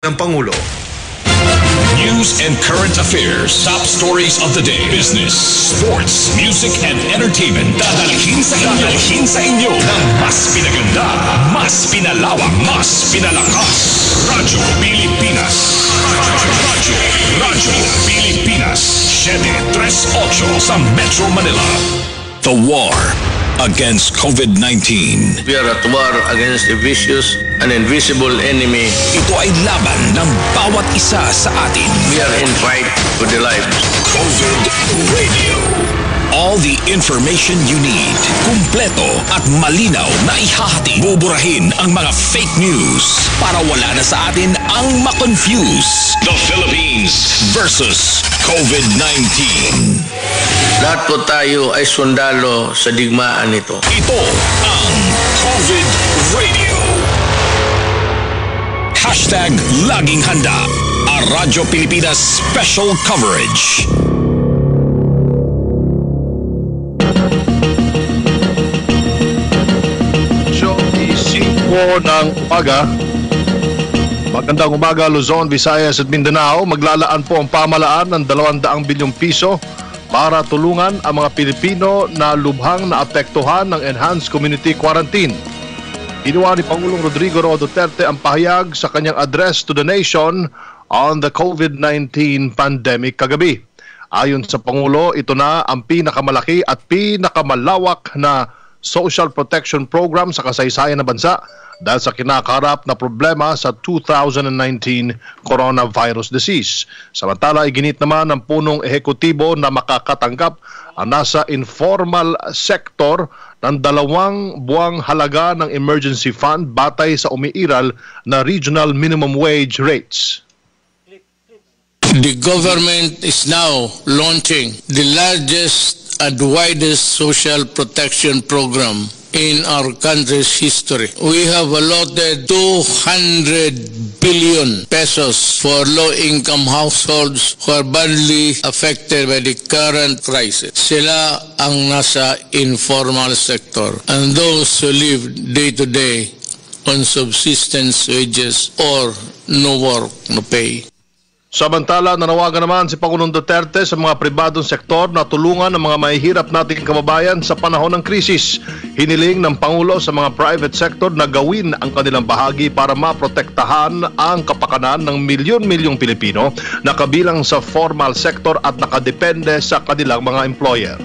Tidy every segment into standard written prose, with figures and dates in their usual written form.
ng Pangulo. News and current affairs, top stories of the day, business, sports, music, and entertainment. Dadalhin sa inyo ng mas pinaganda, mas pinalawak, mas pinalakas. Radyo Pilipinas. Radyo Pilipinas. 738 sa Metro Manila. The war against COVID-19. We are at war against a vicious and invisible enemy. Ito ay laban ng bawat isa sa atin. We are in fight for the lives. COVID Radio. All the information you need. Kumpleto at malinaw na ihahatid. Buburahin ang mga fake news para wala na sa atin ang ma-confuse. The Philippines versus COVID-19. Lahat po tayo ay sundalo sa digmaan nito. Ito ang COVID Radio. Hashtag Laging Handa. A Radyo Pilipinas Special Coverage. So, 5 ng umaga. Magandang umaga, Luzon, Visayas at Mindanao. Maglalaan po ang pamahalaan ng 200 bilyong piso para tulungan ang mga Pilipino na lubhang naapektuhan ng Enhanced Community Quarantine. Ginawa ni Pangulong Rodrigo Roa Duterte ang pahayag sa kanyang address to the nation on the COVID-19 pandemic kagabi. Ayon sa Pangulo, ito na ang pinakamalaki at pinakamalawak na social protection program sa kasaysayan ng bansa dahil sa kinakaharap na problema sa 2019 coronavirus disease. Samantala, iginit naman ng punong ehekutibo na makakatanggap ang nasa informal sector ng 2 buwang halaga ng emergency fund batay sa umiiral na regional minimum wage rates. The government is now launching the largest and widest social protection program in our country's history. We have allotted 200 billion pesos for low-income households who are badly affected by the current crisis. Sila ang nasa informal sector and those who live day-to-day on subsistence wages or no work, no pay. Samantala, nanawagan naman si Pangulong Duterte sa mga pribadong sektor na tulungan ang mga mahihirap nating kababayan sa panahon ng krisis. Hiniling ng Pangulo sa mga private sector na gawin ang kanilang bahagi para maprotektahan ang kapakanan ng milyon-milyong Pilipino na kabilang sa formal sector at nakadepende sa kanilang mga employer.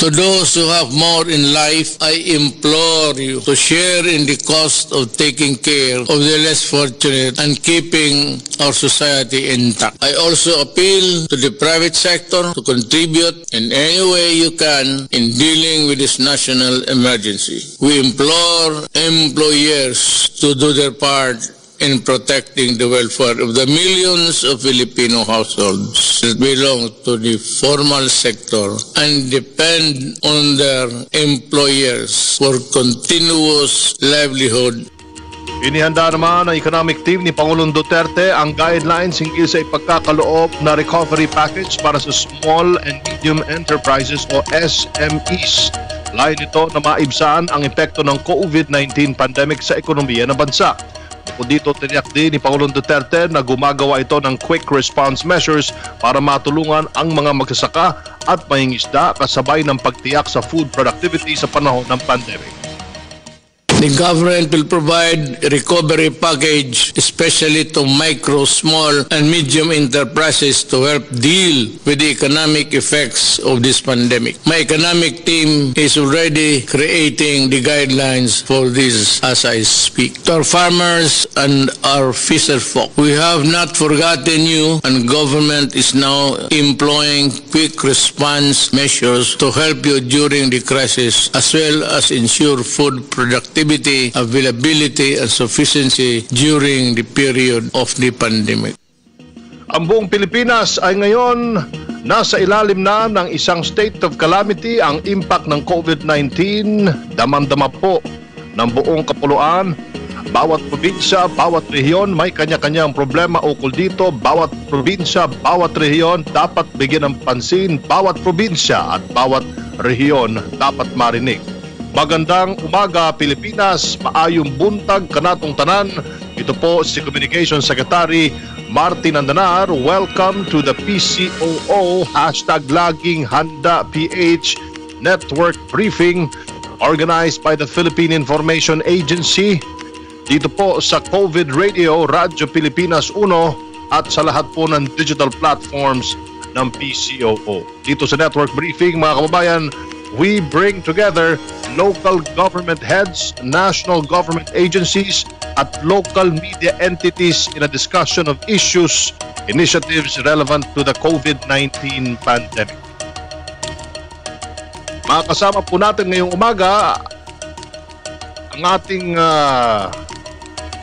To those who have more in life, I implore you to share in the cost of taking care of the less fortunate and keeping our society intact. I also appeal to the private sector to contribute in any way you can in dealing with this national emergency. We implore employers to do their part in protecting the welfare of the millions of Filipino households that belong to the formal sector and depend on their employers for continuous livelihood. Inihanda naman ng economic team ni Pangulong Duterte ang guidelines hinggil sa ipagkakaloob na recovery package para sa small and medium enterprises o SMEs. Layo nito na maibsan ang epekto ng COVID-19 pandemic sa ekonomiya ng bansa. Bukod dito, tiniyak din ni Pangulong Duterte na gumagawa ito ng quick response measures para matulungan ang mga magsasaka at mangingisda kasabay ng pagtiyak sa food productivity sa panahon ng pandemic. The government will provide a recovery package, especially to micro, small, and medium enterprises to help deal with the economic effects of this pandemic. My economic team is already creating the guidelines for this as I speak. To our farmers and our fisher folk, we have not forgotten you, and government is now employing quick response measures to help you during the crisis, as well as ensure food productivity, availability, and sufficiency during the period of the pandemic. Ang buong Pilipinas ay ngayon nasa ilalim na ng isang state of calamity. Ang impact ng COVID-19 damang-dama po ng buong kapuluan. Bawat probinsya, bawat rehiyon may kanya-kanyang problema ukol dito. Bawat probinsya, bawat rehiyon dapat bigyan ng pansin. Bawat probinsya at bawat rehiyon dapat marinig. Magandang umaga, Pilipinas. Maayong buntag kanatong tanan. Ito po si Communications Secretary Martin Andanar. Welcome to the PCOO #Laging Handa PH Network Briefing organized by the Philippine Information Agency. Dito po sa COVID Radio, Radyo Pilipinas 1 at sa lahat po ng digital platforms ng PCOO. Dito sa Network Briefing, mga kababayan, we bring together local government heads, national government agencies, at local media entities in a discussion of issues, initiatives relevant to the COVID-19 pandemic. Mga kasama po natin ngayong umaga, ang ating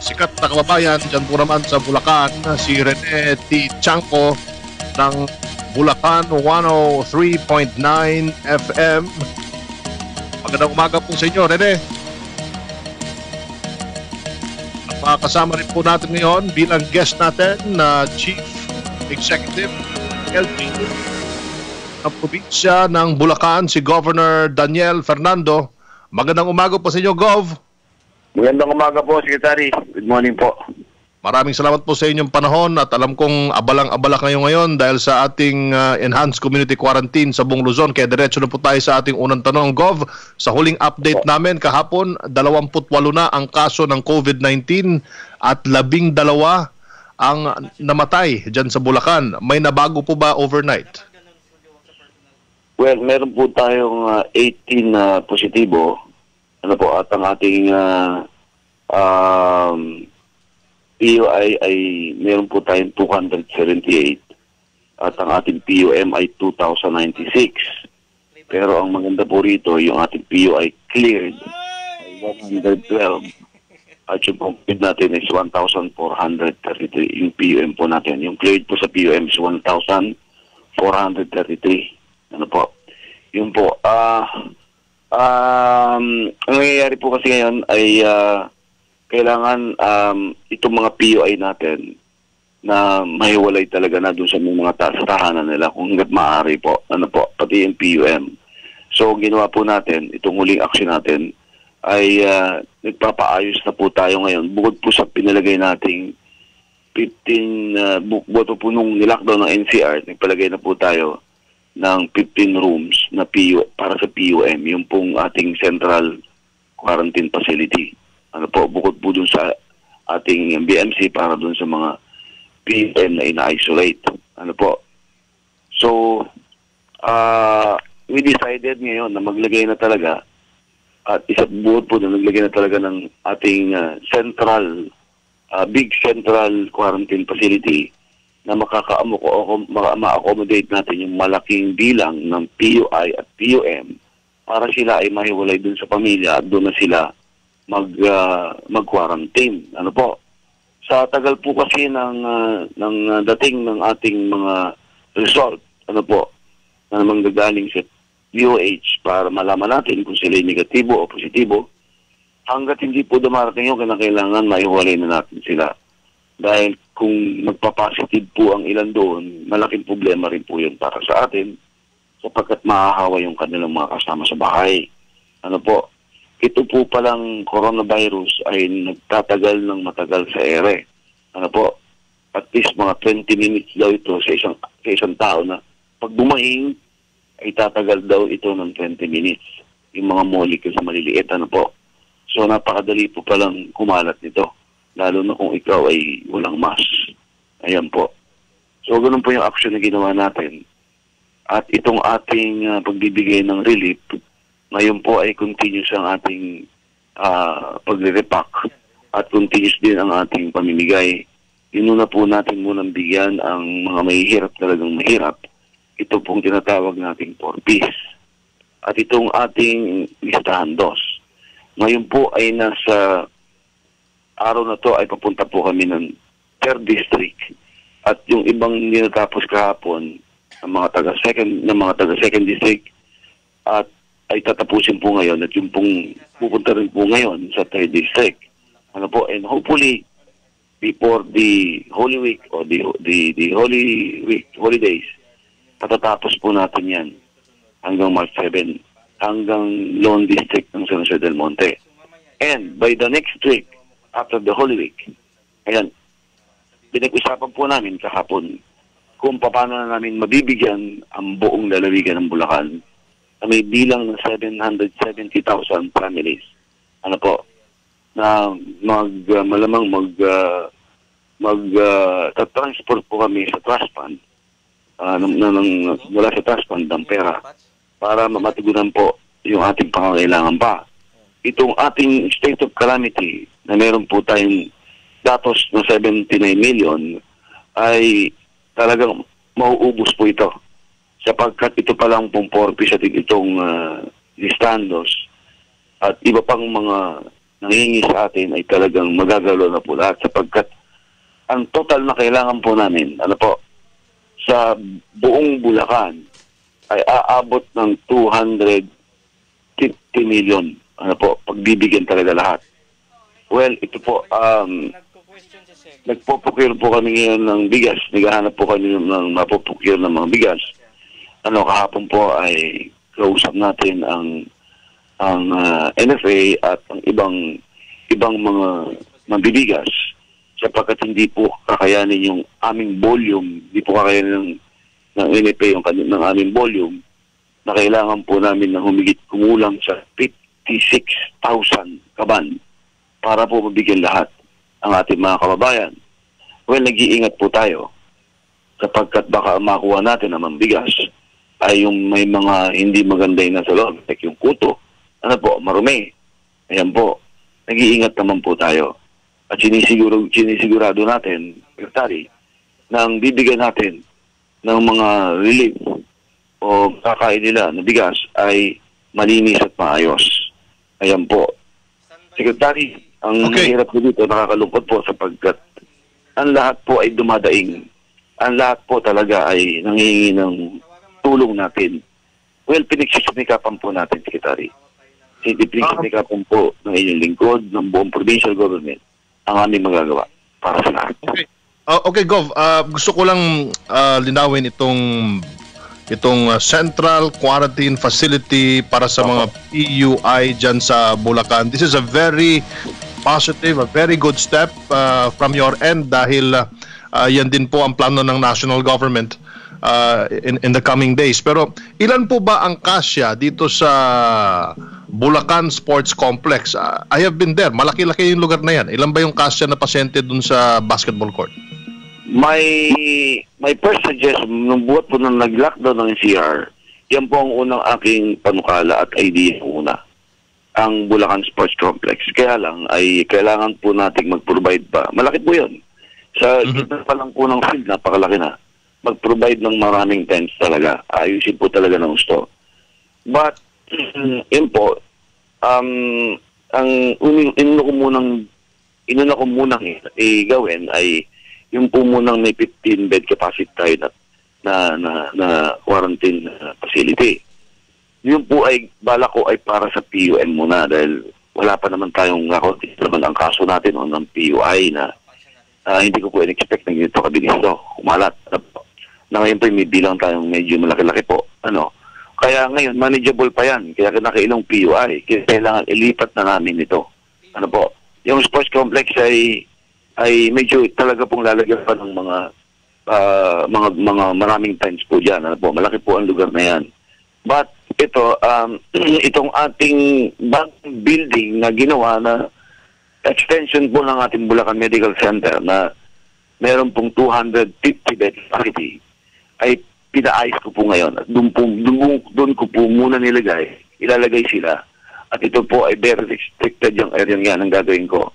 sikat na kababayan dyan po naman sa Bulacan, si Rene T. Chanco ng Bulacan 103.9 FM. Magandang umaga po sa inyo, Rene. At makakasama rin po natin ngayon bilang guest natin na Chief Executive LGU ng probinsya ng Bulacan, si Governor Daniel Fernando. Magandang umaga po sa inyo, Gov. Magandang umaga po, Secretary. Good morning po. Maraming salamat po sa inyong panahon at alam kong abalang-abala kayo ngayon dahil sa ating enhanced community quarantine sa buong Luzon. Kaya diretso na po tayo sa ating unang tanong, Gov. Sa huling update namin kahapon, 28 na ang kaso ng COVID-19 at 12 ang namatay dyan sa Bulacan. May nabago po ba overnight? Well, meron po tayong 18 positibo. Ano po, at ang ating PUI ay meron po tayong 278 at ang ating PUM ay 2,096. Pero ang maganda po rito, yung ating PUI cleared ay 112 at yung COVID natin is 1,433. Yung PUM po natin, yung cleared po sa PUM is 1,433. Ano po? Yung po, ang nangyayari po kasi ngayon ay kailangan itong mga PUI natin na mahiwalay talaga na doon sa mga tahanan nila kung hanggat maaari po. Ano po, pati yung PUM. So, ginawa po natin, itong huling action natin ay nagpapaayos na po tayo ngayon. Bukod po sa pinalagay nating 15, bukod po nung nilockdown ng NCR, nagpalagay na po tayo ng 15 rooms na para sa PUM, yung pong ating central quarantine facility. Ano po, bukod po dun sa ating BMC para dun sa mga PUM na ina-isolate. Ano po. So, we decided ngayon na maglagay na talaga at isa't buod po na naglagay na talaga ng ating big central quarantine facility na ma-accommodate natin yung malaking bilang ng PUI at PUM para sila ay mahiwalay dun sa pamilya at doon na sila mag-quarantine. Ano po? Sa tagal po kasi ng dating ng ating mga result, ano po, na manggagaling sa DOH para malaman natin kung sila ay negatibo o positibo, hanggat hindi po dumarating yung kailangan mahiwalay na natin sila. Dahil kung magpapositive po ang ilan doon, malaking problema rin po yun para sa atin sapagkat mahahawa yung kanilang mga kasama sa bahay. Ano po, ito po palang coronavirus ay nagtatagal ng matagal sa ere. Ano po, at least mga 20 minutes daw ito sa isang tao na pag bumaing ay tatagal daw ito ng 20 minutes. Yung mga molecules na maliliit, ano po. So napakadali po palang kumalat nito. Lalo na kung ikaw ay walang mask. Ayan po. So, ganun po yung action na ginawa natin. At itong ating pagbibigay ng relief, ngayon po ay continuous ang ating pagre-repack at continuous din ang ating pamimigay. Inuna po natin munang bigyan ang mga mahihirap talagang mahirap. Ito pong tinatawag nating 4Ps. At itong ating listahan 2. Ngayon po ay nasa araw na to ay papunta po kami ng 3rd district at yung ibang hindi natapos kahapon ng mga taga 2nd district at ay tatapusin po ngayon at yung pong pupunta rin po ngayon sa 3rd district. Ano po, and hopefully before the Holy Week or the Holy Week holidays, patatapos po natin yan hanggang March 7 hanggang Lone District ng San Jose del Monte. And by the next week, after the Holy Week, Ayan, pinag-usapan po namin kahapon kung paano na namin mabibigyan ang buong lalawigan ng Bulacan na may bilang ng 770,000 families. Ano po, na malamang transport po kami sa trust fund, mula sa trust fund ng pera para matigunan po yung ating pangangailangan pa. Itong ating state of calamity na meron po tayong datos na 79 million ay talagang mauubos po ito sapagkat ito pa lang pong 4 sa itong listandos at iba pang mga nangihingi sa atin ay talagang magagalo na po lahat sapagkat ang total na kailangan po namin, ano po, sa buong Bulacan ay aabot ng 250 million. Ano po, pagbibigyan talaga lahat. Well, ito po, nagpo-procure po kami ngayon ng bigas. Naghahanap po kami ng mapo-procure ng mga bigas. Kahapon po ay close up natin ang NFA at ang ibang mga mabibigas sapagkat hindi po kakayanin yung aming volume, hindi po kakayanin ng NFA ng aming volume na kailangan po namin na kumulang sa 56,000 kaban para po mabigyan lahat ang ating mga kababayan. Well, nag-iingat po tayo sapagkat baka makuha natin ang bigas ay yung may mga hindi maganda yung nasa loob, like yung kuto, marumi. Ayan po, nag-iingat naman po tayo. At sinisigurado natin, Secretary, na ang bibigyan natin ng mga relief o kakain nila na bigas ay malinis at maayos. Ayan po. Secretary, ang mahirap ko dito, nakakalungkot po sapagkat ang lahat po ay dumadaing. Ang lahat po talaga ay nangihingi ng tulong natin. Well, pinagsisipikapan po natin, Secretary. Pinagsisipikapan po ng inyong lingkod, ng buong provincial government, ang aming magagawa para sa lahat. Okay, Gov. Gusto ko lang linawin itong Central Quarantine Facility para sa mga PUI dyan sa Bulacan. This is a very positive, a very good step from your end dahil yan din po ang plano ng national government in the coming days. Pero ilan po ba ang kasya dito sa Bulacan Sports Complex? I have been there. Malaki-laki yung lugar na yan. Ilan ba yung kasya na pasyente dun sa basketball court? My first suggestion, nung buhat po nang nag-lockdown ng NCR, yan po ang unang aking panukala at idea una, ang Bulacan Sports Complex. Kaya lang, ay kailangan po nating mag-provide pa. Malaki po yun. Sa gitna pa lang po ng field, napakalaki na. Mag-provide ng maraming tents talaga. Ayusin po talaga ng gusto. But, yun po, ang inuna ko munang gawin ay yung po munang may 15 bed capacity tayo na quarantine facility. Yung po ay, bala ko ay para sa PUN muna dahil wala pa naman tayong naman ang kaso natin o ng PUI na hindi ko po in-expect na ganito kabilis ito. Kumalat. Na ngayon po may bilang tayong medyo malaki-laki po. Kaya ngayon, manageable pa yan. Kaya nakailang PUI. Kaya kailangan ilipat na namin ito. Yung sports complex ay medyo talaga pong lalagyan pa ng mga maraming times po dyan. Malaki po ang lugar na yan. But ito, itong ating bagong building na ginawa na extension po ng ating Bulacan Medical Center na meron pong 250 bed capacity ay pinaayos ko po ngayon. At doon ko po muna ilalagay sila. At ito po ay very restricted yung area yan ang gagawin ko.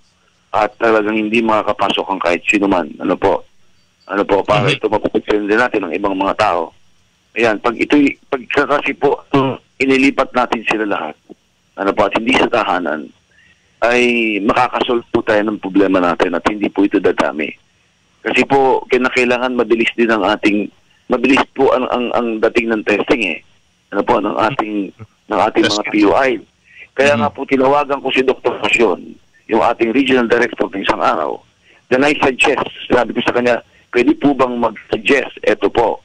At talagang hindi makakapasok ang kahit sino man. Para ito mapupagpilin din natin ng ibang mga tao. Ayan, pag kasi po, inilipat natin sila lahat. At hindi sa tahanan, ay makakasolve po tayo ng problema natin at hindi po ito dadami. Kasi po, kailangan mabilis din mabilis po ang dating ng testing ng ating mga PUI. Kaya nga po tinawagan ko si Dr. Pasyon, yung ating regional director ng isang araw, then I suggest, sabi ko sa kanya, pwede po bang mag-suggest? Ito po.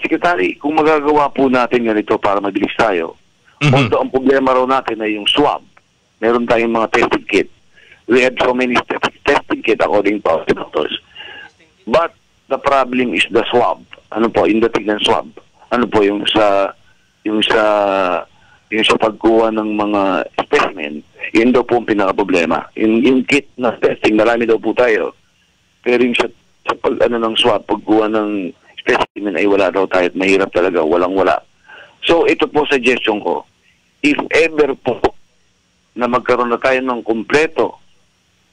Secretary, kung magagawa po natin ganito para mabilis tayo, although ang problema raw natin ay yung swab, meron tayong mga testing kit, We have so many testing kit according to our doctors. But the problem is the swab. Ano po, yung dating ng swab. Ano po, yung sa pagkuha ng mga specimen, yun daw po ang pinaka-problema. Yung kit na testing, marami daw po tayo. Pero yung sa ng swab, pagkuha ng specimen ay wala daw tayo at mahirap talaga, walang-wala. So, ito po suggestion ko. If ever po na magkaroon na tayo ng kumpleto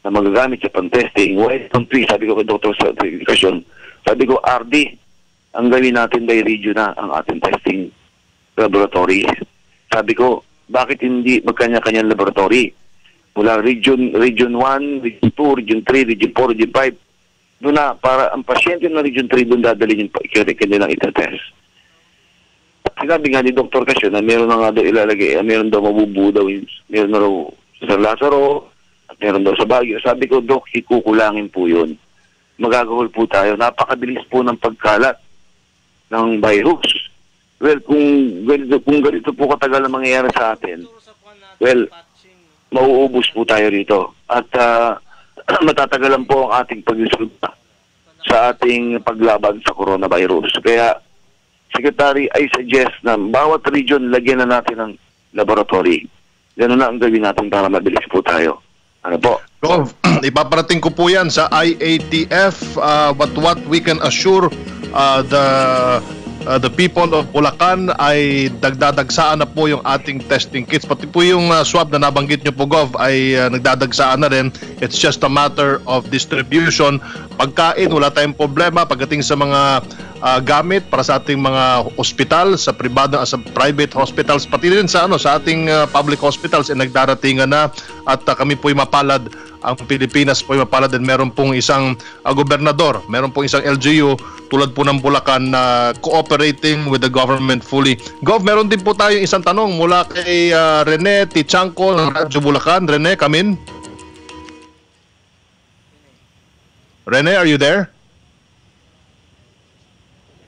na magagamit sa pang-testing, why don't we, sabi ko kay Dr. sa edukasyon, sabi ko, RD, ang gawin natin by region na ang ating testing laboratory. Sabi ko, bakit hindi magkanya-kanyang laboratory? Mula region 1, region 2, region 3, region 4, region 5, doon na, para ang pasyente ng region 3 doon dadalhin yung kanilang itatest. Sinabi nga ni Dr. Casio na meron na nga daw ilalagay, meron daw mabubuo daw, meron na raw sa Lazaro, at meron daw sa Baguio. Sabi ko, Dok, ikukulangin po yun. Magagawal po tayo. Napakabilis po ng pagkalat ng virus. Well, kung ganito po katagal na mangyayari sa atin, well, mauubos po tayo rito. At matatagalan po ang ating pag-isulta sa ating paglaban sa coronavirus. Kaya, Secretary, I suggest na bawat region lagyan na natin ng laboratory. Ganun na ang gawin natin para mabilis po tayo. Ano po? Gov, ipaparating ko po yan sa IATF, but what we can assure the people of Bulacan ay dagdadagsaan na po yung ating testing kits. Pati po yung swab na nabanggit nyo po, Gov, ay nagdadagsaan na rin. It's just a matter of distribution. Pagkain, wala tayong problema. Pagdating sa mga gamit para sa ating mga ospital, sa private hospitals, pati rin sa ating public hospitals, nagdaratingan na at kami po'y mapalad. Ang Pilipinas po'y mapalad din. Meron pong isang gobernador, meron pong isang LGU tulad po ng Bulacan na cooperating with the government fully. Gov, meron din po tayo isang tanong mula kay Rene Tichanco ng Radyo Bulacan. Rene, come in. Rene, are you there?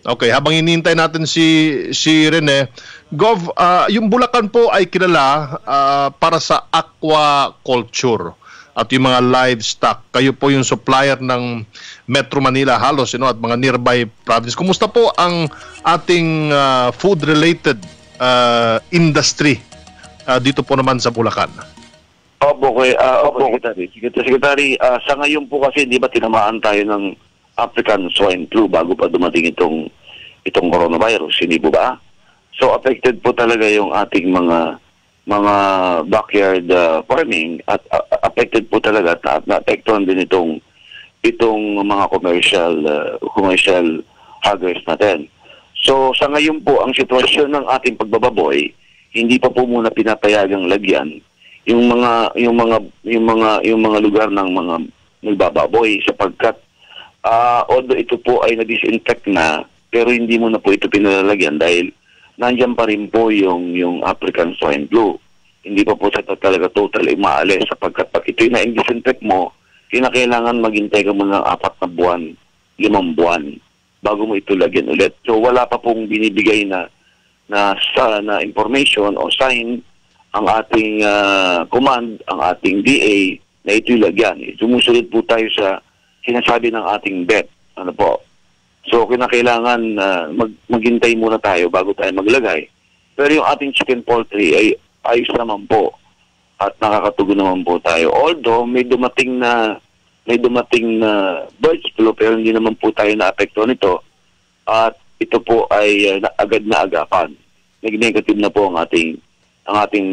Okay, habang hinihintay natin si Rene, Gov, yung Bulacan po ay kilala para sa aquaculture at yung mga livestock. Kayo po yung supplier ng Metro Manila halos, at mga nearby province. Kumusta po ang ating food-related industry dito po naman sa Bulacan? Opo, Secretary. Sa ngayon po kasi, di ba, tinamaan tayo ng African swine flu bago pa dumating itong coronavirus, hindi po ba? So affected po talaga yung ating mga backyard farming at affected po talaga at naapektuhan din itong mga commercial hoggers natin. So sa ngayon po ang sitwasyon ng ating pagbababoy, hindi pa po muna pinapayagang lagyan yung mga lugar ng mga nagbababoy sapagkat although ito po ay na-disinfect na, pero hindi mo na po ito pinalalagyan dahil nandiyan pa rin po yung African swine flu. Hindi pa po sa talaga totally maalis sapagkat pag ito yung na-disinfect mo, kinakailangan maghintay ka muna ng 4 na buwan, 5 buwan bago mo ito lagyan ulit. So wala pa pong binibigay na information o sign ang ating command, ang ating DA na ito'y lagyan. Sumusunod po tayo sa sinasabi ng ating vet. Ano po? So, kinakailangan maghintay muna tayo bago tayo maglagay. Pero yung ating chicken poultry ay ayos naman po at nakakatugon naman po tayo. Although, may dumating na bird flu pero hindi naman po tayo naapektuhan nito at ito po ay agad na agapan. Nag-negative na po ang ating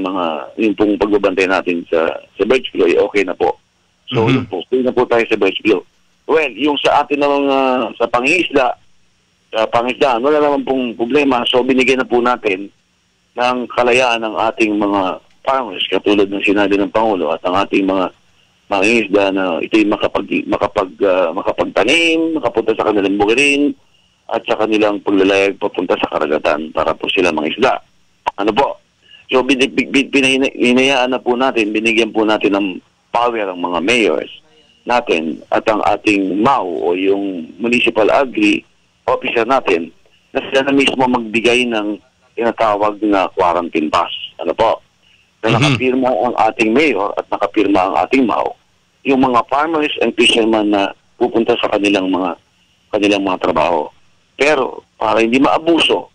mga yung pong pagbabantay natin sa bird flu ay okay na po. So, yun po. Stay na po tayo sa bird flu. Well, yung sa atin namang sa pangingisda, wala naman pong problema. So, binigyan na po natin ng kalayaan ng ating mga farmers, katulad ng sinabi ng Pangulo at ang ating mga mangingisda na ito'y makapagtanim, makapunta sa kanilang bukirin, at sa kanilang paglalayag papunta sa karagatan para po sila mangisda. Ano po? So, hinayaan na po natin, binigyan po natin ng power ang mga mayors natin at ang ating MAU o yung Municipal Agri Officer natin na sila na mismo magbigay ng tinatawag na quarantine pass. Ano po? Na nakapirma ang ating mayor at nakapirma ang ating MAU yung mga farmers and fishermen na pupunta sa kanilang mga trabaho. Pero para hindi maabuso,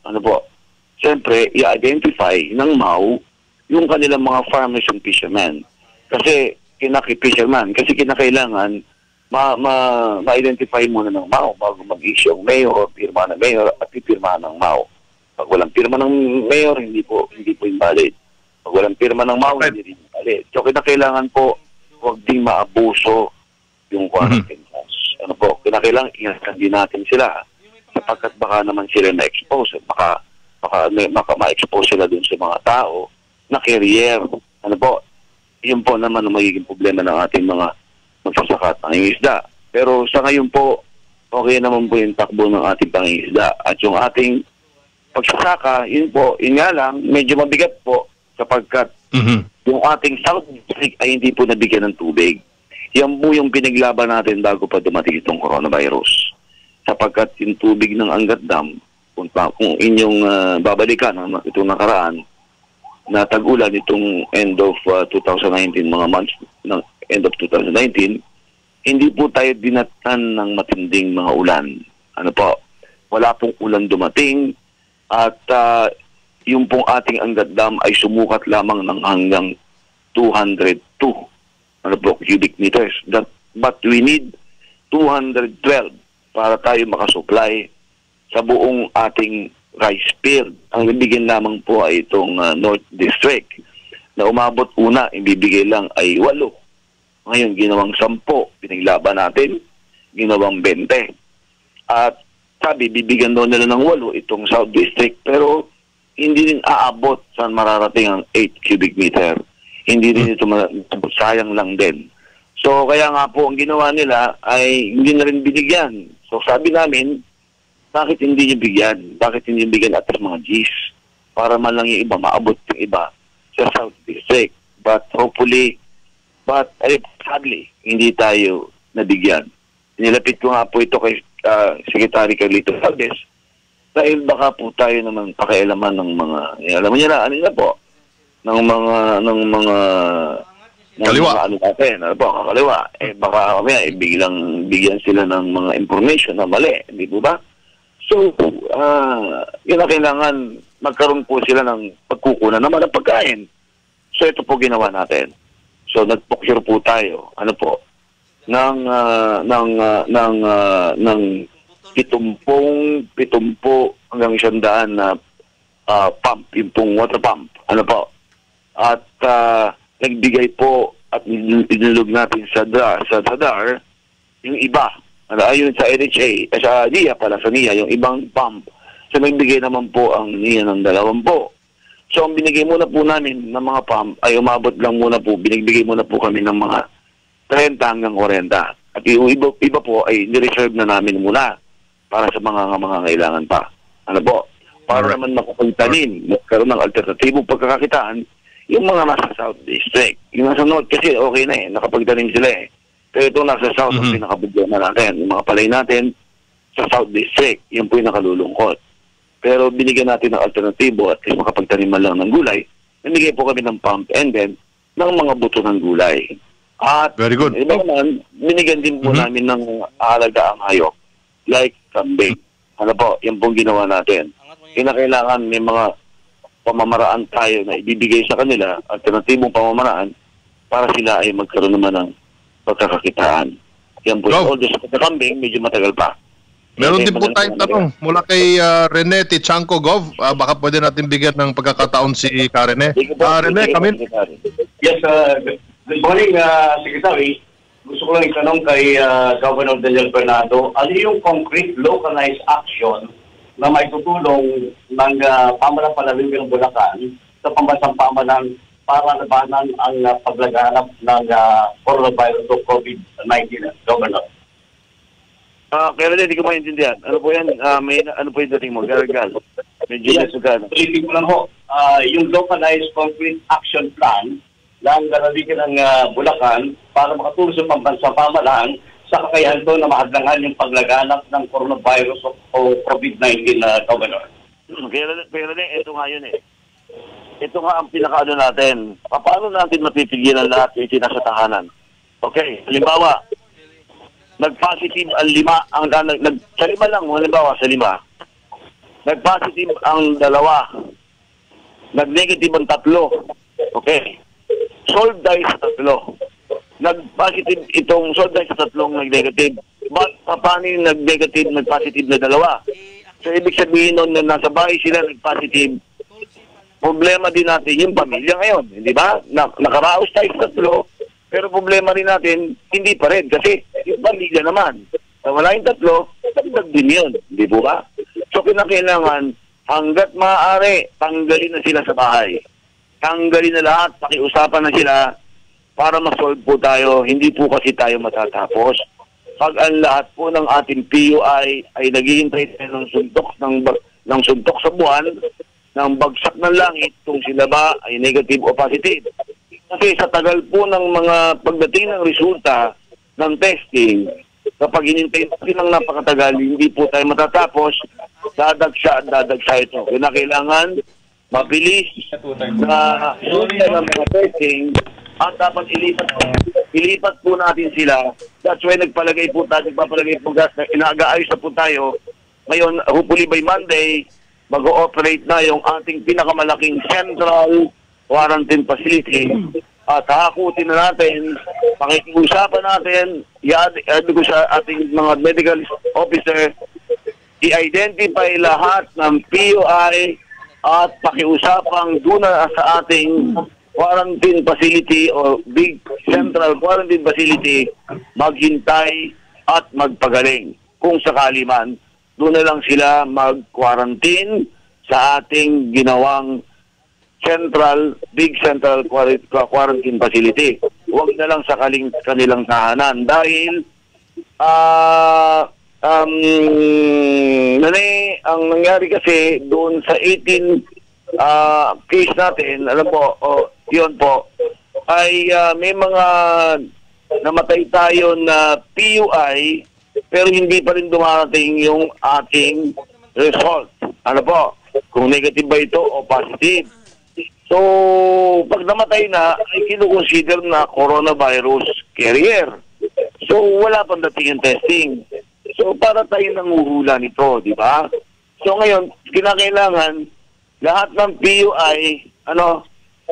siyempre i-identify ng MAU yung kanilang mga farmers and fishermen. Kasi kinakailangan ma-identify muna ng MAU bago mag-issue ang mayor, pirma ng mayor at pipirma ng MAU. Pag walang pirma ng mayor, hindi po invalid. Pag walang pirma ng MAU, hindi rin invalid. So kinakailangan po huwag ding maabuso yung quarantine laws. Kinakailangan ingatkan din natin sila sapagkat baka naman sila na-expose. Baka ma-expose sila dun sa mga tao na carrier. Yun po naman ang magiging problema ng ating mga magsasaka at pangingisda. Pero sa ngayon po, okay naman po yung takbo ng ating pangingisda. At yung ating pagsasaka, yun nga lang, medyo mabigat po sapagkat yung ating South District ay hindi po nabigyan ng tubig. Yan po yung pinaglaban natin bago pa dumating itong coronavirus. Sapagkat yung tubig ng Angat Dam, kung inyong babalikan itong nakaraan, na tag-ulan itong end of 2019, mga months ng end of 2019, hindi po tayo dinatan ng matinding mga ulan. Wala pong ulan dumating at yung pong ating Angat Dam ay sumukat lamang ng hanggang 202 cubic meters. But we need 212 para tayo makasupply sa buong ating rice field. Ang bibigyan lamang po ay itong North District na umabot una, ibibigay lang ay 8. Ngayon, ginawang 10. Pinaglaban natin, ginawang 20. At sabi, bibigyan daw nila ng 8 itong South District, pero hindi rin aabot sa mararating ang 8 cubic meter. Hindi rin ito sayang lang din. So, kaya nga po, ang ginawa nila ay hindi na rin binigyan. So, sabi namin, bakit hindi niyo bigyan? Bakit hindi niyo bigyan at mga Gs? Para man lang yung iba, maabot yung iba sa South District. But sadly, hindi tayo nabigyan. Nilapit ko nga po ito kay Secretary Carlito Valdez dahil baka po tayo naman pakialaman ng mga, alam niyo na, ng mga kaliwa. Kakaliwa. Baka bigyan sila ng mga information na mali, hindi po ba? So, yun na kailangan magkaroon po sila ng pagkukunan naman ng pagkain. So, ito po ginawa natin. So, nag-procure po tayo, ng 70 hanggang 100 na pump, yung pong water pump. At nagbigay po at inulog natin sa DAR yung iba. Ayun sa NHA, sa NIA pala, sa NIA, yung ibang pump. So, nagbigay naman po ang NIA ng 20. So, ang binigay muna po namin ng mga pump ay umabot lang muna po, binigbigay muna po kami ng mga 30 hanggang 40. At yung iba po ay nireserve na namin muna para sa mga kailangan pa. Para naman makapagtanim, magkaroon ng alternatibong pagkakakitaan yung mga nasa South District. Yung nasa North kasi okay na nakapagtanim sila Pero itong nasa South ang pinakabigyan na natin. Yung mga palay natin sa South District, yun po yung nakalulungkot. Pero binigyan natin ng alternatibo at least makapagtaniman lang ng gulay. Namigay po kami ng pump and then ng mga buto ng gulay. At very good. Iba naman, binigyan din po namin ng ahalagaang hayop like kambing. Yan pong ginawa natin. Kinakailangan may mga pamamaraan tayo na ibibigay sa kanila, alternatibong pamamaraan para sila ay magkaroon naman ng pagkakakitaan. Yan po. Although sa kambing, medyo matagal pa. Meron din po tayong tanong mula kay Rene Tichanco Gov. Baka pwede natin bigyan ng pagkakataon si Karene. Rene, come in. Yes, good morning, Secretary. Gusto ko lang itanong kay Governor Daniel Bernardo, ano yung concrete localized action na may tutulong ng pamalang panalangin ng Bulacan sa pambansang pamalang para labanan ang paglaganap ng coronavirus o COVID-19, Governor? Pero hindi ko maintindihan. Ano po yan? Ano po yung dating mo? Gargal. Medyo nasugan. Ulitin ko lang ho. Yung localized concrete action plan ng lalawigan ng Bulacan para makatulong sa pambansang pamalaan sa kakayahan to na mahadlangan yung paglaganap ng coronavirus o COVID-19, Governor. Pero ito nga yun Ito nga ang pinakaano natin. Paano natin mapipigilan lahat yung sinasa tahanan? Okay, halimbawa, nag-positive ang 5, sa 5 lang, halimbawa sa 5. Nag-positive ang 2. Nag-negative ang 3. Okay. Solve tayo sa 3. Nag-positive itong solve tayo sa 3 nag-negative. But paano yung nag-negative, nag-positive na 2? So, ibig sabihin nun na nasa bahay sila nag-positive, problema din natin yung pamilya ngayon. Hindi ba? Nakaraos tayo sa 3, pero problema rin natin, hindi pa rin. Kasi yung pamilya naman, na wala yung 3, dagdag din yun. Hindi po ba? So, kinakailangan, hanggat maaari, tanggalin na sila sa bahay. Tanggalin na lahat, pakiusapan na sila para ma-solve po tayo. Hindi po kasi tayo matatapos. Pag ang lahat po ng ating PUI ay naghihintay tayo ng suntok sa buwan, ng bagsak ng langit kung sila ba ay negative o positive. Kasi sa tagal po ng mga pagdating ng resulta ng testing, kapag hinintay natin ng napakatagal, hindi po tayo matatapos, dadagsa ito. Kailangan mabilis na resulta ng mga testing at dapat ilipat po natin sila. That's why nagpapalagay po gas na inaagaayos na po tayo. Ngayon, hopefully by Monday, mag-ooperate na yung ating pinakamalaking central quarantine facility at hakutin na natin, pakikiusapan natin, i-add ko sa ating mga medical officer, i-identify lahat ng PUI at pakiusapang doon na sa ating quarantine facility o big central quarantine facility, maghintay at magpagaling. Kung sakali man, doon na lang sila mag-quarantine sa ating ginawang big central quarantine facility. Huwag na lang sa kanilang tahanan dahil ang nangyari kasi doon sa 18 case natin, alam po, yun po, ay may mga namatay tayo na PUI pero hindi pa rin dumarating yung ating result. Ano po? Kung negative ba ito o positive. So, pag namatay na, ay kinukonsider na coronavirus carrier. So, wala pang dating yung testing. So, para tayo nanguhula nito, di ba? So, ngayon, kinakailangan, lahat ng PUI,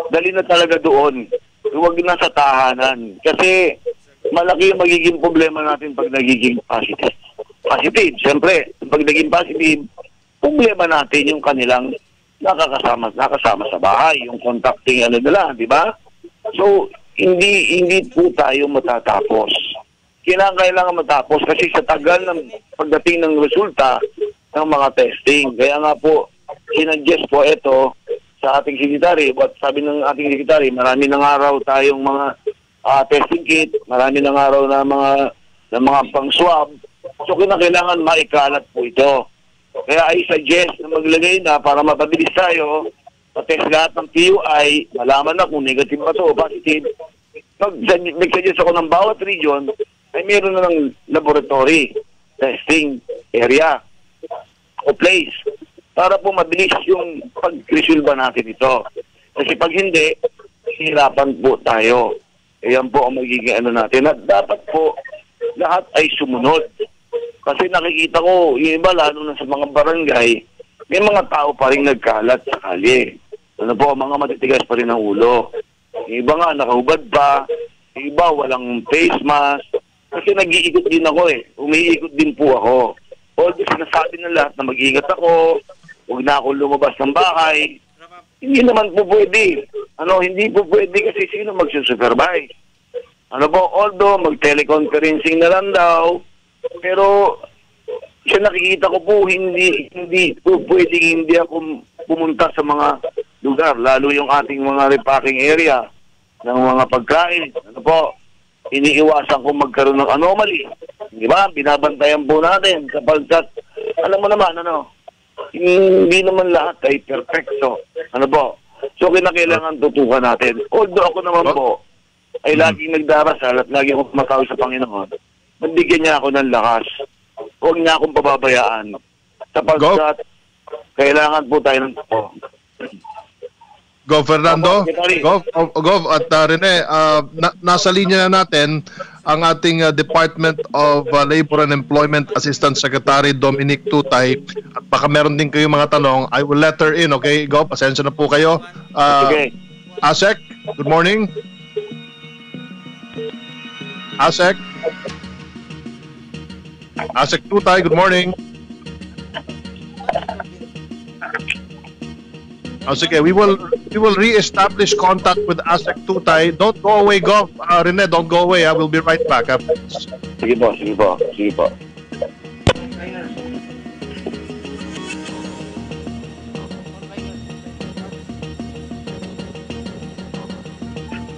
dali na talaga doon. Huwag na sa tahanan. Kasi, malaki yung magiging problema natin pag nagiging positive. Positive, siyempre, pag naging positive, problema natin yung kanilang nakasama sa bahay, yung contacting nila, di ba? So, hindi po tayo matatapos. Kailangan matapos kasi sa tagal ng pagdating ng resulta ng mga testing. Kaya nga po, sinuggest po ito sa ating secretary. But sabi ng ating secretary, marami ng araw tayong mga testing kit, marami ng araw na mga pang-swab. So, kailangan maikalat po ito. Kaya I suggest na maglagay na para mapabilis tayo, patest lahat ng PUI, malaman na kung negative ba ito o positive. Nag-suggest ako ng bawat region ay meron na ng laboratory testing area o place para po mabilis yung pag-resolve natin ito. Kasi pag hindi, hirapan po tayo. Ayan po ang magiging natin. At dapat po, lahat ay sumunod. Kasi nakikita ko, yung iba, lalo na sa mga barangay, may mga tao pa rin nagkalat sa kalye. Mga matitigas pa rin ang ulo. Yung iba nga, nakahubad pa. Yung iba, walang face mask. Kasi nag-iikot din ako umiikot din po ako. Although sinasabi ng lahat na mag-iingat ako, huwag na ako lumabas ng bahay. Hindi naman po pwede. Hindi po pwede kasi sino magsusupervise. Although mag-teleconferencing na lang daw, pero siya nakikita ko po hindi po pwedeng hindi ako pumunta sa mga lugar, lalo yung ating mga repacking area ng mga pagkain. Iniiwasan ko magkaroon ng anomaly. Di ba? Binabantayan po natin kapag alam mo naman, hindi naman lahat ay perfecto. So, kinakailangan tutukan natin. Although ako naman po, ay laging nagdarasal at laging ako kumakawin sa Panginoon, magbigyan niya ako ng lakas. Huwag niya akong pababayaan. Sapagkat kailangan po tayo ng Gov Fernando, Gov at Rene, nasa linya na natin ang ating Department of Labor and Employment Assistant Secretary Dominic Tutay, at baka meron din kayong mga tanong. I will let her in, okay? Gov, pasensya na po kayo. Okay. ASEC, good morning. ASEC Tutay, good morning. Sige, we will re-establish contact with ASEC Tutay. Don't go away, Gov. Rene, don't go away. I will be right back. Sige po.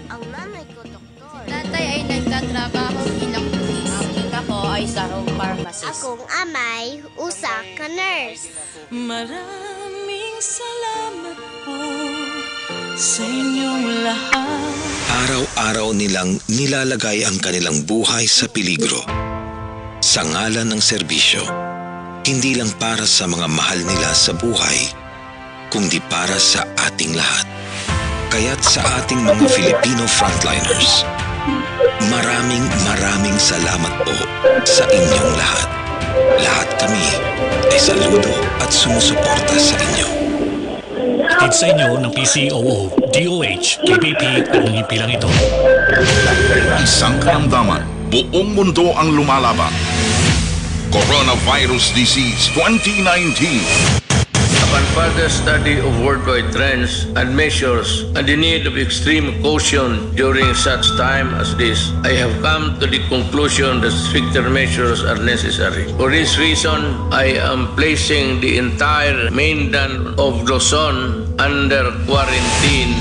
Ang nanay ko, doktor. Tatay ay nagtatrabaho bilang pulis. Ako ay sarong pharmacist. Akong amay, usa ka nurse. Maraming salamat po sa inyong lahat. Araw-araw nilang nilalagay ang kanilang buhay sa peligro. Sa ngalan ng serbisyo, hindi lang para sa mga mahal nila sa buhay, kundi para sa ating lahat. Kaya't sa ating mga Filipino frontliners, maraming salamat po sa inyong lahat. Lahat kami ay saludo at sumusuporta sa inyo. Hatid sa inyo ng PCOO, DOH, KBP at ng himpilang ito. Isang karamdaman, buong mundo ang lumalaban. Coronavirus Disease 2019. Upon further study of worldwide trends and measures and the need of extreme caution during such time as this, I have come to the conclusion that stricter measures are necessary. For this reason, I am placing the entire mainland of Luzon under quarantine.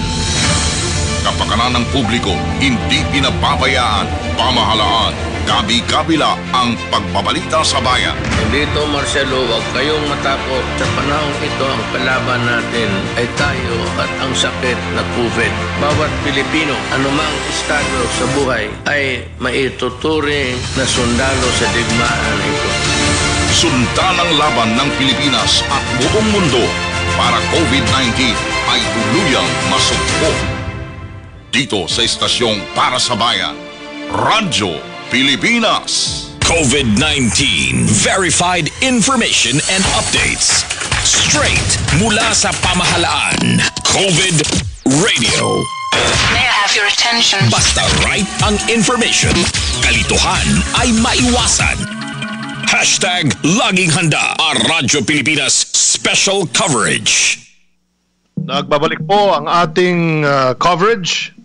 Kapakanan ng publiko, hindi pinababayaan, pamahalaan, gabi-kabila ang pagbabalita sa bayan. Dito, Marcelo, huwag kayong matakot. Sa panahon ito, ang kalaban natin ay tayo at ang sakit na COVID. Bawat Pilipino, anumang estado sa buhay, ay maituturing na sundalo sa digmaan ito. Sundan ang laban ng Pilipinas at buong mundo para COVID-19 ay tuluyang masugpo. Dito sa istasyong Para sa Bayan, Radyo Pilipinas. COVID-19 verified information and updates straight mula sa pamahalaan. COVID Radio. May I have your attention? Basta right ang information, kalituhan ay maiwasan. Hashtag laging handa ang Radyo Pilipinas Special Coverage. Nagbabalik po ang ating coverage.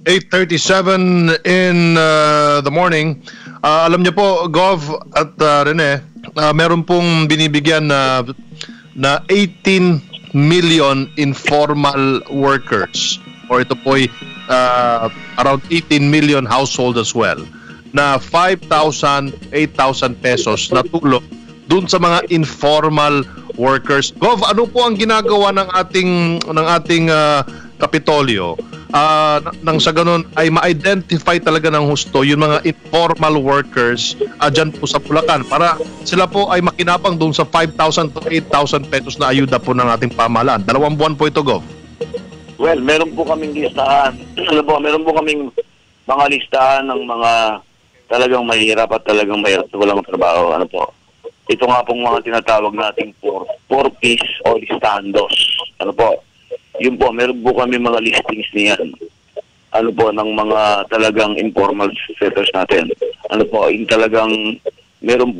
8:37 in the morning. Alam niyo po, Gov at Rene, meron pong binibigyan na 18 million informal workers, or ito po around 18 million household as well, na 5,000, 8,000 pesos na tulong dun sa mga informal workers. Gov, ano po ang ginagawa ng ating Kapitolyo nang sa ganun ay ma-identify talaga ng husto yung mga informal workers dyan po sa Bulacan para sila po ay makinapang doon sa 5,000 to 8,000 pesos na ayuda po ng ating pamahalaan? 2 buwan po ito, Gov. Well, meron po kaming listahan. Meron po kaming mga listahan ng mga talagang mahirap at talagang mahirap na walang trabaho. Ano po? Ito nga pong mga tinatawag nating 4Ps o listandos. Ano po? Yun po, meron po kami mga listings niyan. Ano po, ng mga talagang informal setters natin. Ano po, yung talagang meron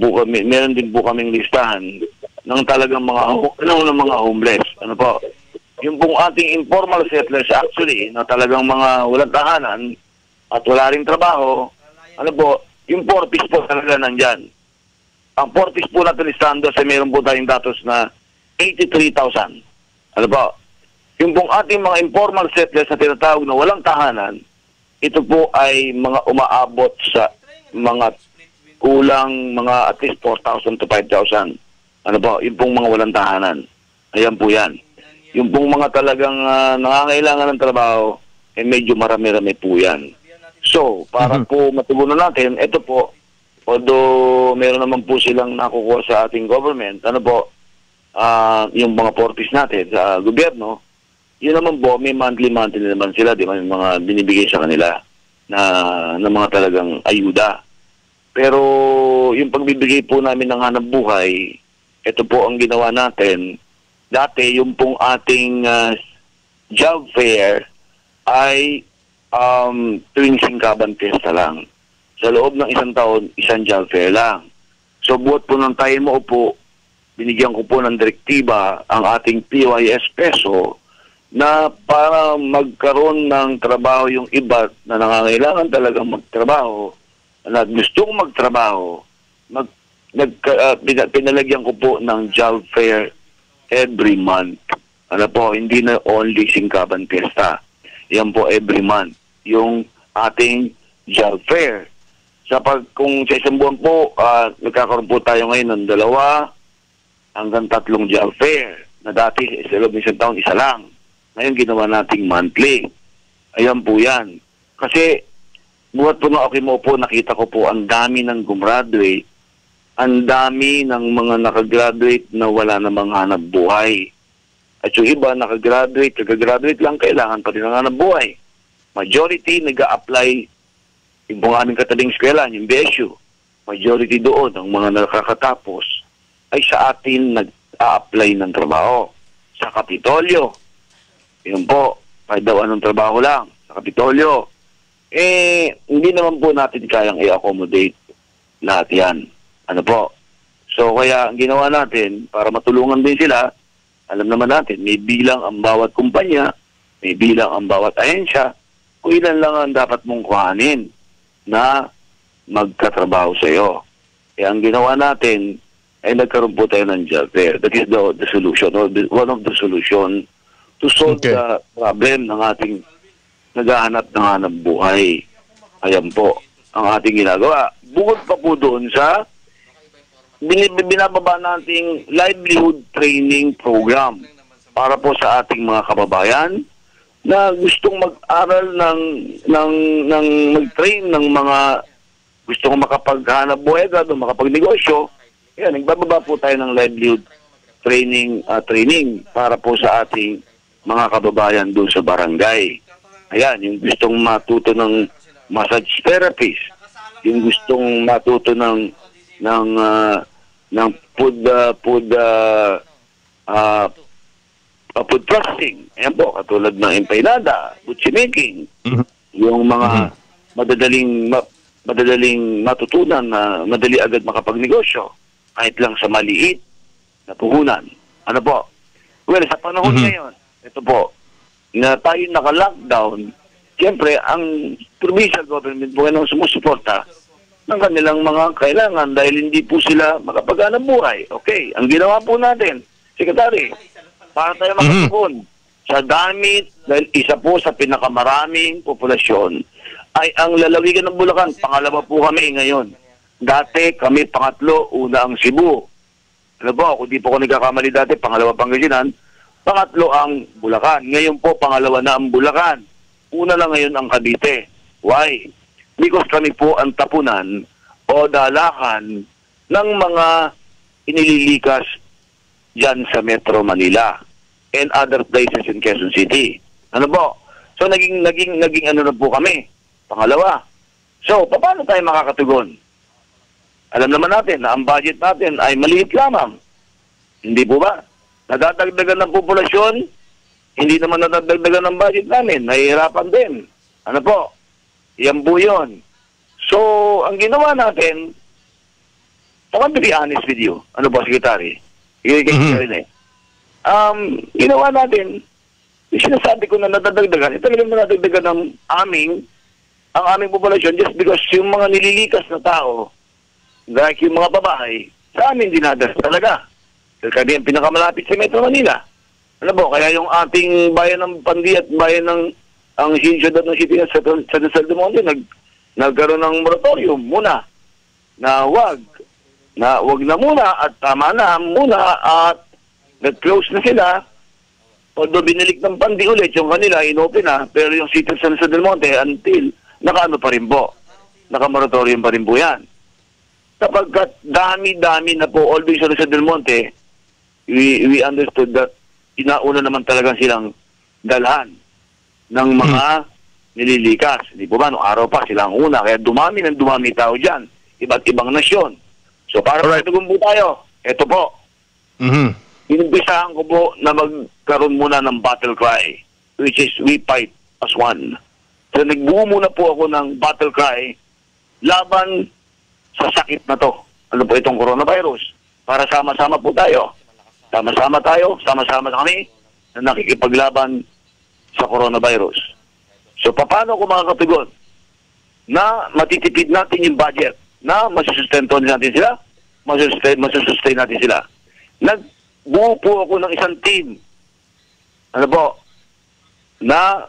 din po kaming listahan ng talagang mga homeless. Ano po? Yung pong ating informal settlers actually, na talagang mga walang tahanan at wala ring trabaho, ano po, yung 4Ps po talaga nandyan. Ang 4Ps po natin listandos ay meron po tayong datos na 83,000. Ano po? Yung pong ating mga informal settlers na tinatawag na walang tahanan, ito po ay mga umaabot sa mga kulang mga at least 4,000 to 5,000. Ano po? Yung pong mga walang tahanan. Ayan po yan. Yung pong mga talagang nangangailangan ng trabaho, medyo marami-rami po yan. So, para po matugunan natin, ito po, although meron naman po silang nakukuha sa ating government, ano po, yung mga 4Ps natin sa gobyerno, yun naman po, may monthly naman sila, di ba, yung mga binibigay sa kanila na mga talagang ayuda. Pero yung pagbibigay po namin ng hanap buhay, ito po ang ginawa natin. Dati, yung pong ating job fair ay tuwing singkaban fiesta lang. Sa loob ng isang taon, isang job fair lang. So, buhat po ng tayo mo po, binigyan ko po ng direktiba ang ating PYS peso na para magkaroon ng trabaho yung iba na nangangailangan talagang magtrabaho, na gustong magtrabaho, pinalagyan ko po ng job fair every month. Ano po, hindi na only singkaban fiesta. Yan po every month. Yung ating job fair. Kung sa isang buwan po, nagkakaroon po tayo ngayon ng 2 hanggang 3 job fair. Na dati sa loob ng isang taon, isa lang. Ngayon ginawa nating monthly. Ayan po yan. Kasi buhat po na okay mo po, nakita ko po ang dami ng gumraduate, ang dami ng mga nakagraduate na wala namang hanap buhay. At yung iba nakagraduate lang, kailangan pa rin ng hanap buhay. Majority nag-a-apply yung aming katabing eskwela, yung BSU. Majority doon, ang mga nakakatapos, ay sa atin nag-a-apply ng trabaho. Sa Kapitolyo. Yun po, kahit daw anong trabaho lang sa Kapitolyo. Hindi naman po natin kayang i-accommodate lahat yan. Ano po? So, kaya ang ginawa natin, para matulungan din sila, alam naman natin, may bilang ang bawat kumpanya, may bilang ang bawat ahensya, kung ilan lang ang dapat mong kuhanin na magkatrabaho sa iyo. Kaya ang ginawa natin, ay nagkaroon po tayo ng job fair. That is the solution, or one of the solution to solve the problem ng ating naghahanap ng hanap buhay. Ayan po ang ating ginagawa. Bukod pa po doon sa binababa nating livelihood training program para po sa ating mga kababayan na gustong mag-aral ng mag-train ng mga gustong makapaghanap buhay agad o makapagnegosyo. Ayan, nagbababa po tayo ng livelihood training para po sa ating mga kababayan doon sa barangay. Ayan, yung gustong matuto ng massage therapist, yung gustong matuto ng food processing. Ayan po, katulad ng empanada, butchi making, yung mga madadaling matutunan na madali agad makapagnegosyo, kahit lang sa maliit na puhunan. Ano po? Well, sa panahon ngayon, ito po, na tayo naka-lockdown, siyempre, ang provincial government po ay sumusuporta ng kanilang mga kailangan dahil hindi po sila makapaghanap buhay. Okay, ang ginawa po natin, Secretary, para tayo makatugon sa dami, dahil isa po sa pinakamaraming populasyon, ay ang lalawigan ng Bulacan. Pangalawa po kami ngayon. Dati kami pangatlo, una ang Cebu. Ano po, kung di po ako nagkakamali dati, pangalawa Pangasinan, pangatlo ang Bulacan. Ngayon po, pangalawa na ang Bulacan. Una lang ngayon ang Cavite. Why? Because kami po ang tapunan o dalakan ng mga inililikas dyan sa Metro Manila and other places in Quezon City. Ano po? So, naging ano na po kami. Pangalawa. So, paano tayo makakatugon? Alam naman natin na ang budget natin ay maliit lamang. Hindi po ba? Nadadagdagan ng populasyon, hindi naman nadadagdagan ng budget namin. Nahihirapan din. Ano po? Yan po yun. So, ang ginawa natin, I want to be honest with you. Ano po, Secretary? Ginawa natin, yung sinasabi ko na nadadagdagan, ito talagang nadadagdagan ng ang aming populasyon just because yung mga nililikas na tao, like yung mga babae, sa amin dinadas talaga. Kasi yung pinakamalapit sa Metro Manila. Ano po, kaya yung ating bayan ng Pandi at bayan ng ang siyudad ng city sa San Del Monte, nagkaroon ng moratorium muna na wag na muna at tama na muna at nag-close na sila. Although binilik ng Pandi ulit yung kanila, inopen na, pero yung city sa San Del Monte until nakaano pa rin po. Naka-moratorium pa rin po yan. Kapag dami-dami na po, always sa San Del Monte, we understood that inauna naman talaga silang dalhan ng mga nililikas. Hindi po ba, noong araw pa sila ang una. Kaya dumami tao dyan. Iba't ibang nasyon. So para matugon po tayo, ito po. Inumpisahan ko po na magkaroon muna ng battle cry, which is we fight as one. So nagbuo muna po ako ng battle cry laban sa sakit na to. Ano po itong coronavirus? Para sama-sama po tayo. Sama-sama kami na nakikipaglaban sa coronavirus. So, paano ko makakatugon na matitipid natin yung budget, na masusustento natin sila, masussustain natin sila. Nagbuo po ako ng isang team, na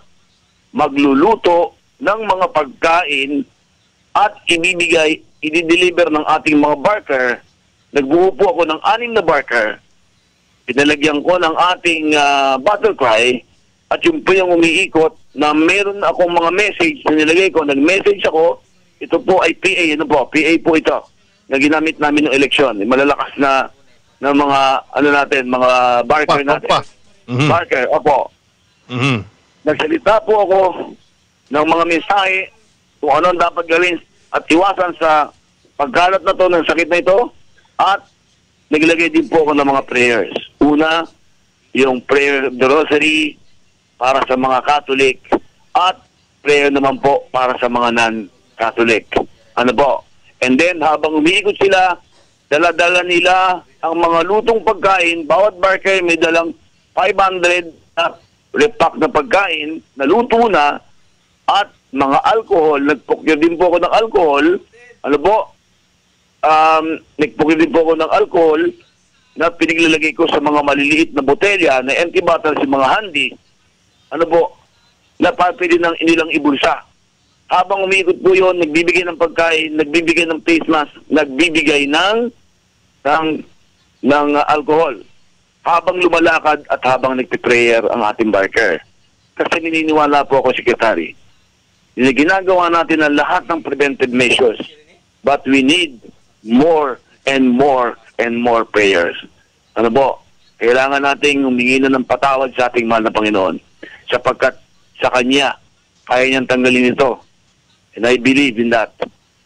magluluto ng mga pagkain at i-deliver ng ating mga barker. Nagbuo po ako ng 6 na barker, pinalagyan ko ng ating battle cry, at yung po yung umiikot na meron akong mga message na nilagay ko. Nag-message ako, ito po ay PA, PA po ito, na ginamit namin ng eleksyon. Malalakas na mga, mga barker natin. Barker, opo. Nagsalita po ako ng mga mensahe kung ano dapat gawin at iwasan sa pagkalat na to ng sakit na ito, at naglagay din po ako ng mga prayers. Una, yung prayer of the rosary para sa mga Catholic, at prayer naman po para sa mga non-Catholic. And then, habang umiikot sila, dala-dala nila ang mga lutong pagkain. Bawat barker may dalang 500 na repack na pagkain na luto na, at mga alcohol. Nagpukyo din po ako ng alcohol. Nagpukyo din po ako ng alcohol na piniglalagay ko sa mga maliliit na botelya na empty bottles, yung mga handy. Na pwede ng inilang ibulsa. Habang umiikot po yun, nagbibigay ng pagkain, nagbibigay ng face mask, nagbibigay ng alcohol. Habang lumalakad at habang nagpiprayer ang ating barker. Kasi nininiwala po ako, Secretary, na ginagawa natin ang lahat ng preventive measures, but we need more and more and more prayers. Kailangan nating humingi na ng patawad sa ating mahal na Panginoon, sapagkat sa Kanya, kaya niyang tanggalin ito. And I believe in that.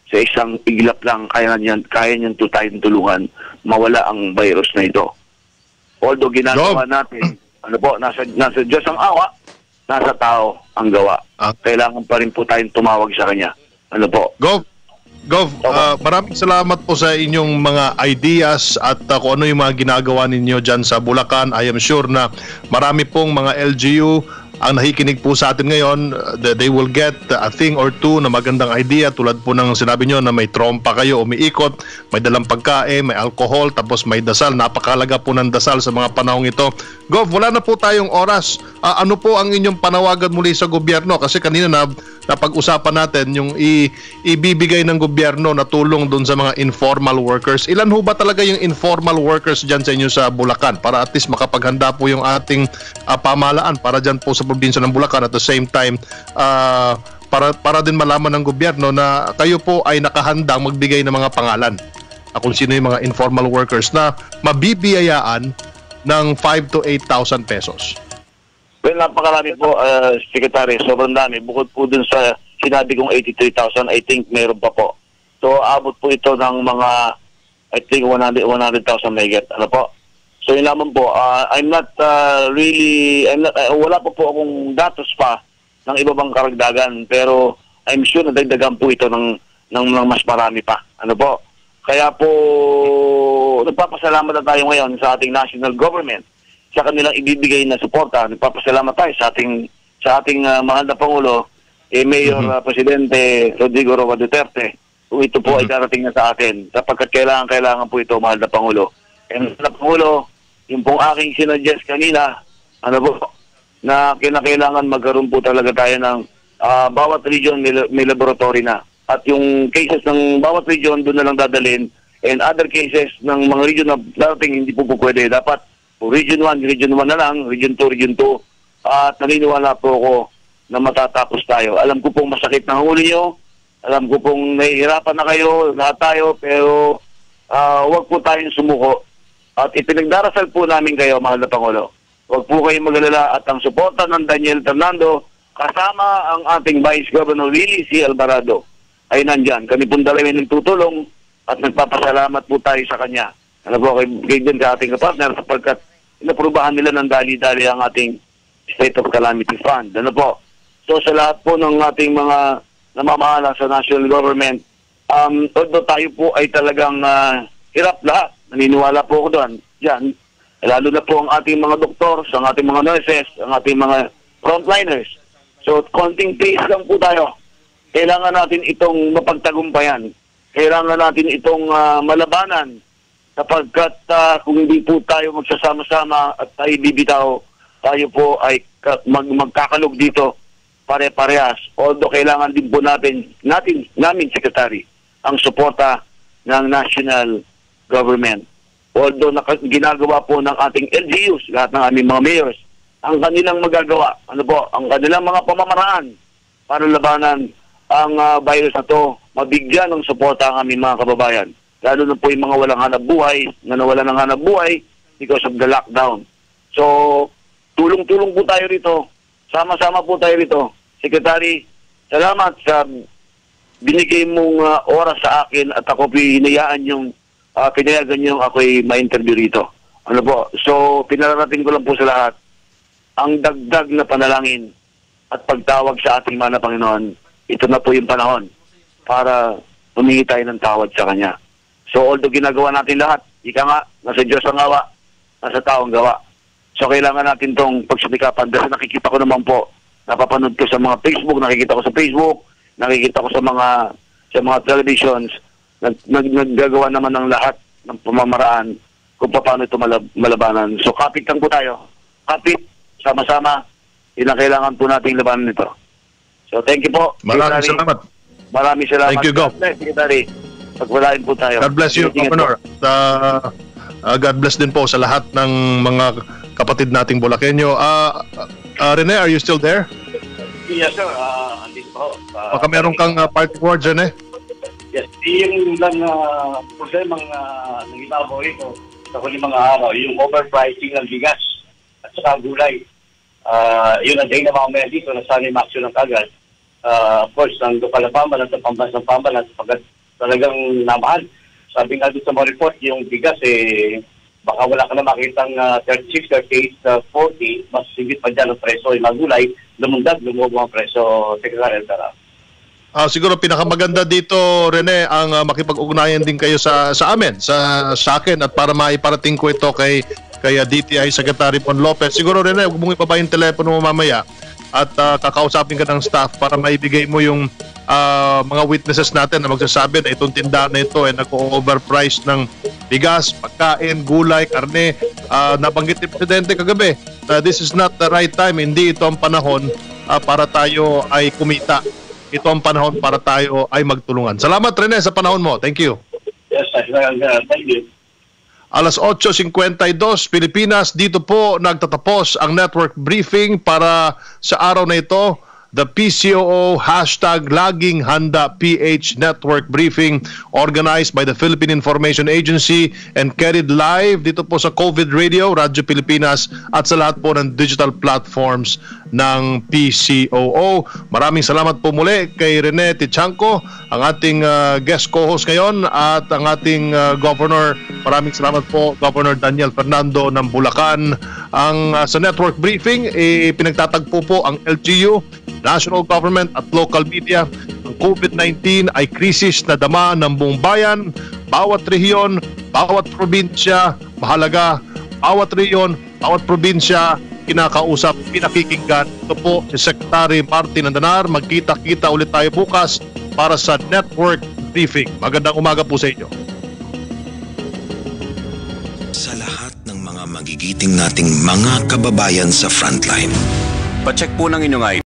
Sa isang iglap lang, kaya niyang tayong tulungan, mawala ang virus na ito. Although ginagawa natin, nasa Diyos ang awa, nasa tao ang gawa. Kailangan pa rin po tayong tumawag sa Kanya. Gov, maraming salamat po sa inyong mga ideas at kung ano yung mga ginagawa ninyo dyan sa Bulacan. I am sure na marami pong mga LGU ang nakikinig po sa atin ngayon. They will get a thing or two na magandang idea, tulad po ng sinabi nyo na may trompa kayo, umiikot, may dalang pagkain, may alcohol, tapos may dasal. Napakalaga po ng dasal sa mga panahong ito. Gov, wala na po tayong oras. Ano po ang inyong panawagan muli sa gobyerno? Kasi kanina napag-usapan natin yung ibibigay ng gobyerno na tulong doon sa mga informal workers. Ilan ho ba talaga yung informal workers dyan sa inyo sa Bulacan, para at least makapaghanda po yung ating pamahalaan para dyan po sa probinsya ng Bulacan, at the same time para din malaman ng gobyerno na kayo po ay nakahandang magbigay ng mga pangalan kung sino yung mga informal workers na mabibiyayaan ng 5,000 to 8,000 pesos. Well, napakarami po, Secretary. Sobrang dami. Bukod po dun sa sinabi kong 83,000, I think meron pa po. So, abot po ito ng mga, I think 100,000 megawatt. So, yun naman po. I'm not wala po akong datos pa ng iba bang karagdagan. Pero, I'm sure na dagdagan po ito ng mas marami pa. Kaya po, nagpapasalamat na tayo ngayon sa ating national government sa kanilang ibibigay na suporta. Nagpapasalamat tayo sa ating mahal na Pangulo, Mayor Presidente Rodrigo Roa Duterte, kung ito po ay darating na sa atin. Sapagkat kailangan po ito, mahal na Pangulo. And mahal na Pangulo, yung pong aking sinuggest kanina, na kinakailangan magkaroon po talaga tayo ng bawat region may laboratory na. At yung cases ng bawat region doon na lang dadalhin, and other cases ng mga region na darating hindi po pwede. Dapat po Region 1 na lang, Region 2, Region 2. At naniniwala po ako na matatapos tayo. Alam ko pong masakit na huli nyo. Alam ko pong nahihirapan na kayo, lahat tayo, pero huwag po tayong sumuko. At ipinagdarasal po namin kayo, mahal na Pangulo, Huwag po kayong mag-alala at ang suporta ng Daniel Fernando kasama ang ating Vice Governor Willie C. Alvarado ay nandyan. Kami pong dalawa nagtutulong at nagpapasalamat po tayo sa kanya. Ano po, kay din sa ating partner sapagkat inaprubahan nila ng dali-dali ang ating State of Calamity Fund. Ano po? So sa lahat po ng ating mga namamahala sa national government, although tayo po ay talagang hirap lahat, naniniwala po ako doon. Diyan, lalo na po ang ating mga doctors, ang ating mga nurses, ang ating mga frontliners. So konting pace lang po tayo. Kailangan natin itong mapagtagumpayan. Kailangan natin itong malabanan sapagkat kung hindi po tayo magsasama-sama at tayo bibitaw, tayo po ay magkakalog dito pare-parehas. Although kailangan din po namin, Secretary, ang suporta ng national government. Although ginagawa po ng ating LGUs, lahat ng aming mga mayors, ang kanilang magagawa, ang kanilang mga pamamaraan para labanan ang virus na to, mabigyan ng suporta ang aming mga kababayan. Lalo na po yung mga walang hanap buhay, na nawalan ng hanap buhay because of the lockdown. So, tulong-tulong po tayo rito. Sama-sama po tayo rito. Secretary, salamat sa binigay mong oras sa akin at ako pinayagan yung ako'y ma-interview rito. Ano po? So, pinararating ko lang po sa lahat ang dagdag na panalangin at pagtawag sa ating mga Panginoon. Ito na po yung panahon para humingi tayo ng tawad sa Kanya. So, although ginagawa natin lahat, ika nga, nasa Diyos ang gawa, nasa taong gawa. So, kailangan natin itong pagsumikapan. Dahil nakikita ko naman po, napapanood ko sa mga Facebook, nakikita ko sa Facebook, nakikita ko sa mga televisions, naggagawa naman ng lahat ng pamamaraan kung paano ito malabanan. So, kapit lang po tayo. Kapit, sama-sama, yun ang kailangan po nating labanan nito. So, thank you po. Maraming salamat. Maraming salamat. Thank you, Gov. Secretary. Pagwalain po tayo. God bless you, Governor. God bless din po sa lahat ng mga kapatid nating Bulakenyo. Rene, are you still there? Yes, sir. Andito po. Baka meron kang parting words, Rene? Yes. Yung lang problemang nangibabaw ito sa huling mga araw, yung overpricing ng bigas at saka gulay. Yun ang day na mamaya dito na sana yung action ng kagad. Of course, ng lokal na pamalan sa pambansang pamalan sapagkat talagang namahal. Sabi nga doon sa mga report, yung bigas baka wala ka na makitang 36, 38, 40, mas sigit pa dyan ang preso. Yung mga gulay, lumubo ang preso. Secretary Alcara. Siguro pinakamaganda dito, Rene, ang makipag-ugnayan din kayo sa amin, sa akin, at para maiparating ko ito kay DTI Secretary Pon Lopez. Siguro, Rene, huwag mong ipaba yung telepono mo mamaya at kakausapin ka ng staff para maibigay mo yung mga witnesses natin na magsasabi na itong tindahan na ito ay nag-overprice ng bigas, pagkain, gulay, karne. Nabanggit ni Presidente kagabi na this is not the right time. Hindi ito ang panahon para tayo ay kumita. Ito ang panahon para tayo ay magtulungan. Salamat, Rene, sa panahon mo. Thank you. Yes, thank you. Alas 8:52 Pilipinas, dito po nagtatapos ang network briefing para sa araw na ito. The PCOO #LagingHandaPH Network Briefing organized by the Philippine Information Agency and carried live dito po sa COVID Radio, Radyo Pilipinas at sa lahat po ng digital platforms ng PCOO. Maraming salamat po muli kay Rene Tichanco, ang ating guest co-host ngayon, at ang ating Governor. Maraming salamat po, Governor Daniel Fernando ng Bulacan. Sa network briefing, pinagtatagpo po ang LGU, national government at local media. Ang COVID-19 ay krisis na dama ng buong bayan. Bawat rehiyon, bawat probinsya, mahalaga. Bawat rehiyon, bawat probinsya, kinakausap, pinakikinggan. Ito po si Secretary Martin Andanar. Magkita-kita ulit tayo bukas para sa network briefing. Magandang umaga po sa inyo. Sa lahat ng mga magigiting nating mga kababayan sa frontline, pacheck po ng inyong